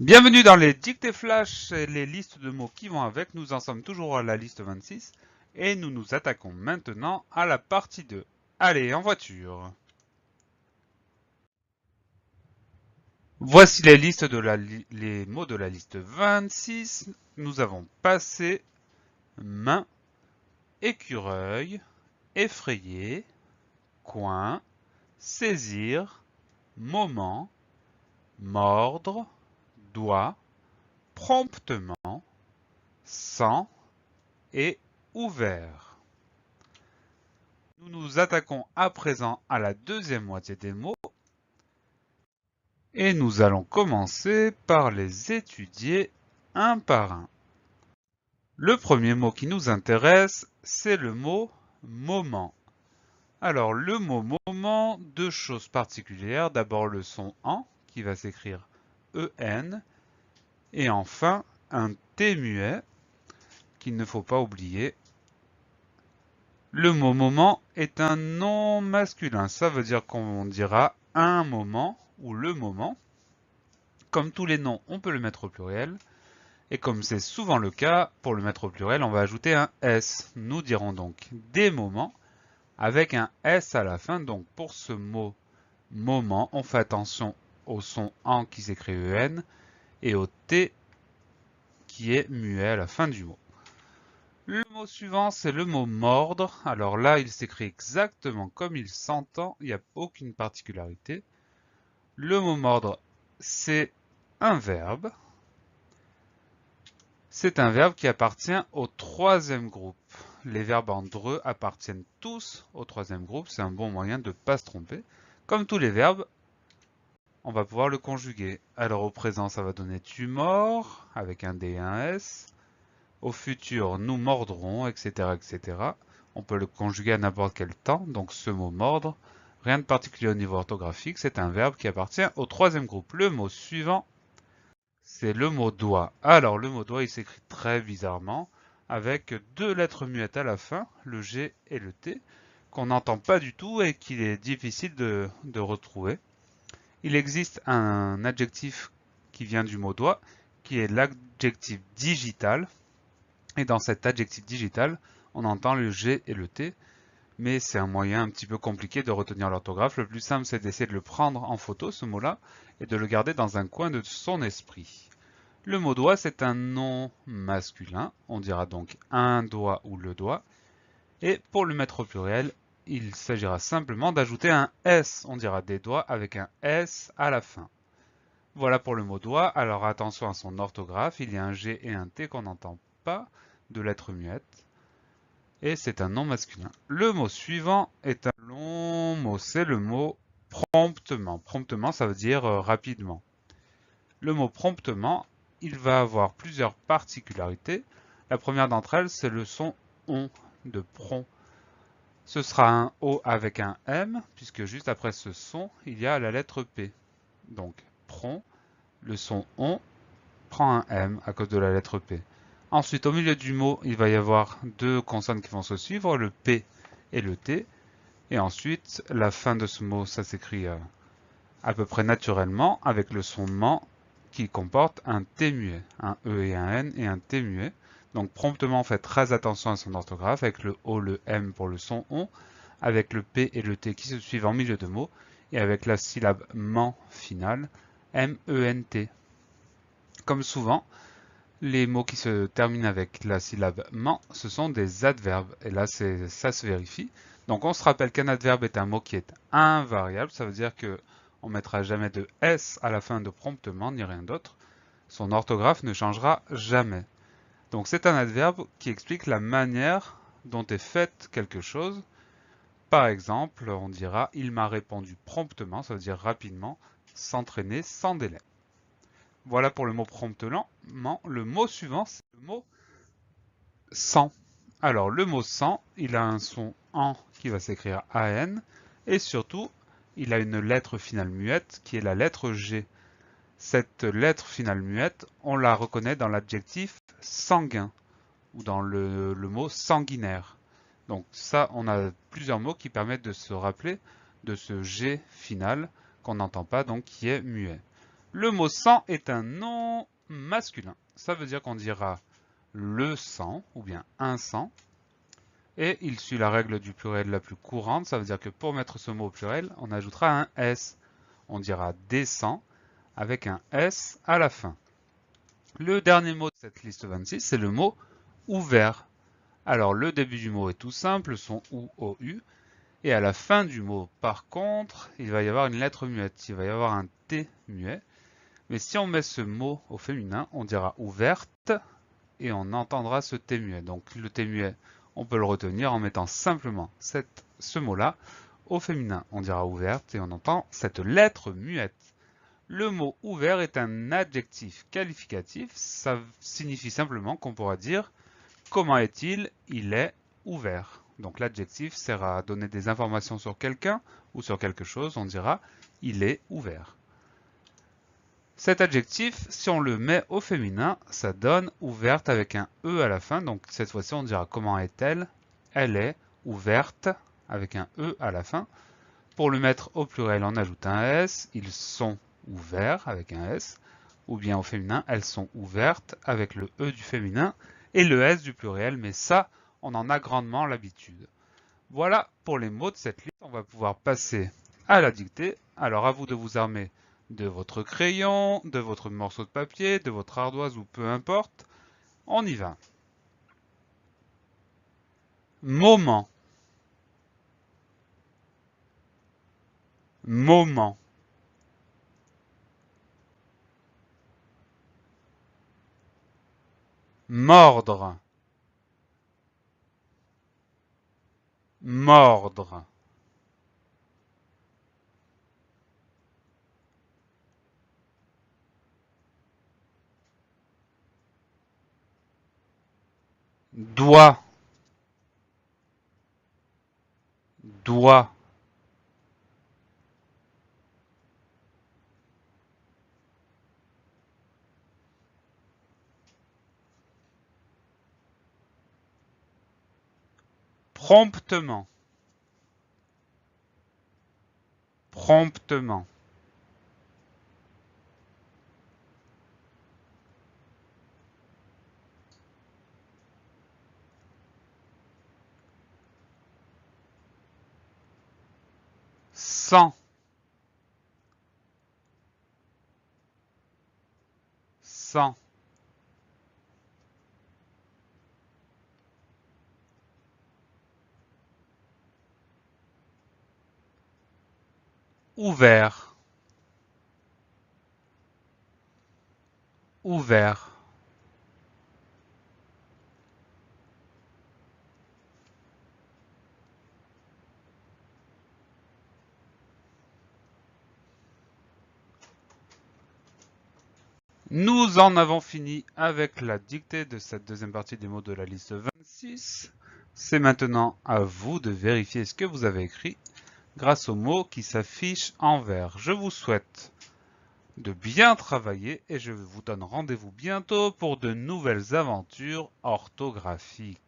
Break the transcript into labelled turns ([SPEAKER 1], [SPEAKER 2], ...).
[SPEAKER 1] Bienvenue dans les dictées flash et les listes de mots qui vont avec. Nous en sommes toujours à la liste 26 et nous nous attaquons maintenant à la partie 2. Allez, en voiture. Voici les listes de les mots de la liste 26. Nous avons passé, main, écureuil, effrayé, coin, saisir, moment, mordre, doigt, promptement, sang et ouvert. Nous nous attaquons à présent à la deuxième moitié des mots et nous allons commencer par les étudier un par un. Le premier mot qui nous intéresse, c'est le mot moment. Alors le mot moment, deux choses particulières. D'abord le son en qui va s'écrire en et enfin un T muet qu'il ne faut pas oublier. Le mot moment est un nom masculin. Ça veut dire qu'on dira un moment ou le moment. Comme tous les noms, on peut le mettre au pluriel. Et comme c'est souvent le cas, pour le mettre au pluriel, on va ajouter un S. Nous dirons donc des moments avec un S à la fin. Donc pour ce mot moment, on fait attention au son en qui s'écrit en et au T qui est muet à la fin du mot. Le mot suivant, c'est le mot mordre. Alors là, il s'écrit exactement comme il s'entend, il n'y a aucune particularité. Le mot mordre, c'est un verbe. C'est un verbe qui appartient au troisième groupe. Les verbes en dreux appartiennent tous au troisième groupe. C'est un bon moyen de ne pas se tromper. Comme tous les verbes, on va pouvoir le conjuguer. Alors au présent, ça va donner tu mords avec un D et un S. Au futur, nous mordrons, etc., etc. On peut le conjuguer à n'importe quel temps. Donc ce mot mordre, rien de particulier au niveau orthographique. C'est un verbe qui appartient au troisième groupe. Le mot suivant, c'est le mot doigt. Alors le mot doigt, il s'écrit très bizarrement avec deux lettres muettes à la fin, le G et le T, qu'on n'entend pas du tout et qu'il est difficile de retrouver. Il existe un adjectif qui vient du mot doigt, qui est l'adjectif digital. Et dans cet adjectif digital, on entend le G et le T, mais c'est un moyen un petit peu compliqué de retenir l'orthographe. Le plus simple, c'est d'essayer de le prendre en photo, ce mot-là, et de le garder dans un coin de son esprit. Le mot doigt, c'est un nom masculin. On dira donc un doigt ou le doigt. Et pour le mettre au pluriel, il s'agira simplement d'ajouter un S. On dira des doigts avec un S à la fin. Voilà pour le mot doigt. Alors attention à son orthographe. Il y a un G et un T qu'on n'entend pas de lettres muettes. Et c'est un nom masculin. Le mot suivant est un long mot. C'est le mot promptement. Promptement, ça veut dire rapidement. Le mot promptement, il va avoir plusieurs particularités. La première d'entre elles, c'est le son ON de prompt. Ce sera un O avec un M, puisque juste après ce son, il y a la lettre P. Donc, prompt, le son ON prend un M à cause de la lettre P. Ensuite, au milieu du mot, il va y avoir deux consonnes qui vont se suivre, le P et le T. Et ensuite, la fin de ce mot, ça s'écrit à peu près naturellement, avec le son ment qui comporte un T muet, un E et un N et un T muet. Donc promptement, faites très attention à son orthographe, avec le O, le M pour le son ON, avec le P et le T qui se suivent en milieu de mot, et avec la syllabe ment finale, M-E-N-T. Comme souvent, les mots qui se terminent avec la syllabe ment, ce sont des adverbes, et là ça se vérifie. Donc on se rappelle qu'un adverbe est un mot qui est invariable, ça veut dire que on ne mettra jamais de S à la fin de promptement, ni rien d'autre. Son orthographe ne changera jamais. Donc c'est un adverbe qui explique la manière dont est faite quelque chose. Par exemple, on dira « il m'a répondu promptement », ça veut dire rapidement, s'entraîner sans délai. Voilà pour le mot promptement. Le mot suivant, c'est le mot sans. Alors le mot sans, il a un son en qui va s'écrire AN et surtout, il a une lettre finale muette qui est la lettre G. Cette lettre finale muette, on la reconnaît dans l'adjectif sanguin ou dans le mot sanguinaire. Donc ça, on a plusieurs mots qui permettent de se rappeler de ce G final qu'on n'entend pas, donc qui est muet. Le mot sang est un nom masculin. Ça veut dire qu'on dira le sang ou bien un sang. Et il suit la règle du pluriel la plus courante. Ça veut dire que pour mettre ce mot au pluriel, on ajoutera un S. On dira des sangs avec un S à la fin. Le dernier mot de cette liste 26, c'est le mot ouvert. Alors le début du mot est tout simple, son OU, OU. Et à la fin du mot, par contre, il va y avoir une lettre muette. Il va y avoir un T muet. Mais si on met ce mot au féminin, on dira ouverte et on entendra ce T muet. Donc le T muet, on peut le retenir en mettant simplement ce mot-là au féminin. On dira ouverte et on entend cette lettre muette. Le mot ouvert est un adjectif qualificatif. Ça signifie simplement qu'on pourra dire comment est-il? Il est ouvert. Donc l'adjectif sert à donner des informations sur quelqu'un ou sur quelque chose. On dira il est ouvert. Cet adjectif, si on le met au féminin, ça donne ouverte avec un E à la fin. Donc cette fois-ci, on dira comment est-elle? Elle est ouverte avec un E à la fin. Pour le mettre au pluriel, on ajoute un S. Ils sont ouverts avec un S. Ou bien au féminin, elles sont ouvertes avec le E du féminin et le S du pluriel. Mais ça, on en a grandement l'habitude. Voilà pour les mots de cette liste. On va pouvoir passer à la dictée. Alors à vous de vous armer de votre crayon, de votre morceau de papier, de votre ardoise ou peu importe. On y va. Moment. Moment. Mordre. Mordre. Doigt. Doigt. Promptement. Promptement. Sans. Sans. Ouvert. Ouvert. Nous en avons fini avec la dictée de cette deuxième partie des mots de la liste 26. C'est maintenant à vous de vérifier ce que vous avez écrit grâce aux mots qui s'affichent en vert. Je vous souhaite de bien travailler et je vous donne rendez-vous bientôt pour de nouvelles aventures orthographiques.